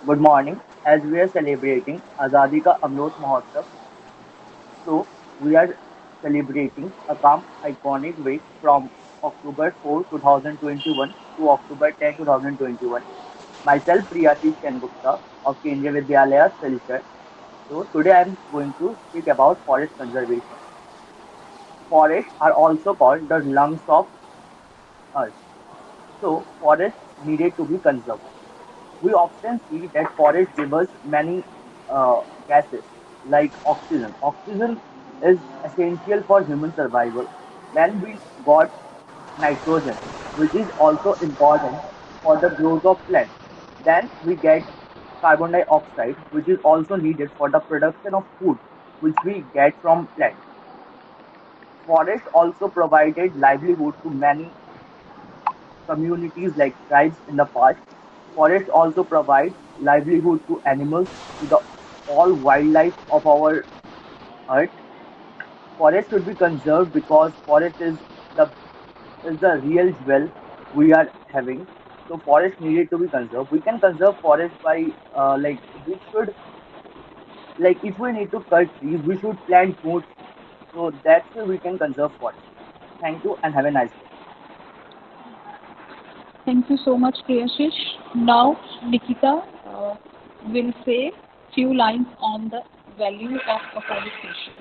Good morning. As we are celebrating Azadi Ka Amrit Mahotsav, so we are celebrating a calm, iconic week from October 4, 2021 to October 10, 2021. Myself, Priyashish Sengupta of Kendriya Vidyalaya, Silchar. So today I am going to speak about forest conservation. Forests are also called the lungs of Earth. So forests needed to be conserved. We often see that forests give us many gases like oxygen. Oxygen is essential for human survival. Then we got nitrogen, which is also important for the growth of plants. Then we get carbon dioxide, which is also needed for the production of food, which we get from plants. Forests also provided livelihood to many communities like tribes in the past. Forests also provide livelihood to animals, to the all wildlife of our earth. Forest should be conserved because forest is the real jewel we are having. So forest needed to be conserved. We can conserve forest by like we should like if we need to cut trees, we should plant more trees. So that's way we can conserve forest. Thank you and have a nice day. Thank you so much, Priyashish. Now, Nikita will say few lines on the value of afforestation.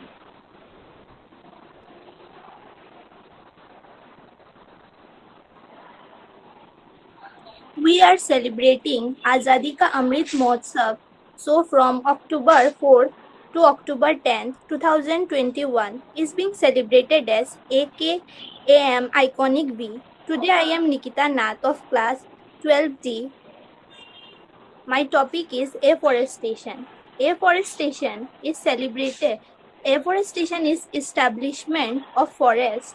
We are celebrating Azadi Ka Amrit Mahotsav. So from October 4th to October 10th, 2021 is being celebrated as AKAM Iconic V. Today I am Nikita Nath of class 12D. My topic is afforestation. Afforestation is celebrated. Afforestation is establishment of forest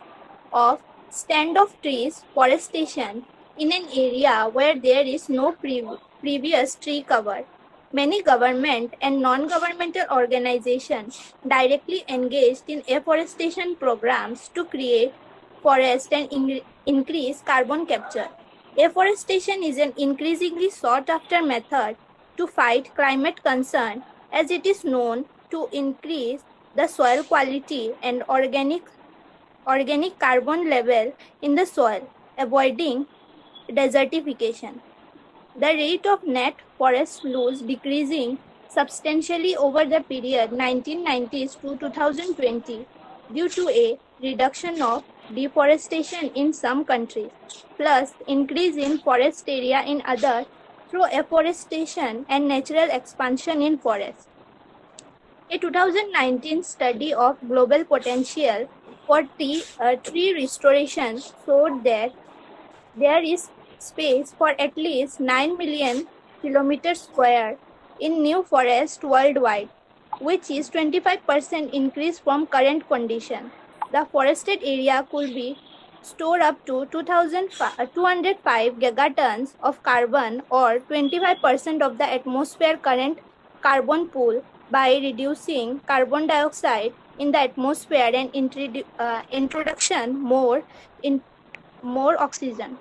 of stand of trees forestation in an area where there is no previous tree cover. Many government and non-governmental organizations directly engaged in afforestation programs to create forest and increase carbon capture. Afforestation is an increasingly sought after method to fight climate concern as it is known to increase the soil quality and organic carbon level in the soil, avoiding desertification. The rate of net forest loss decreasing substantially over the period 1990s to 2020 due to a reduction of deforestation in some countries, plus increase in forest area in others through afforestation and natural expansion in forests. A 2019 study of global potential for tree restoration showed that there is space for at least 9 million kilometers square in new forest worldwide, which is 25% increase from current condition. The forested area could be store up to 205 gigatons of carbon or 25% of the atmosphere current carbon pool by reducing carbon dioxide in the atmosphere and introduction more oxygen.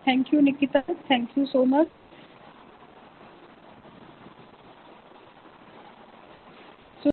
Thank you, Nikita. Thank you so much.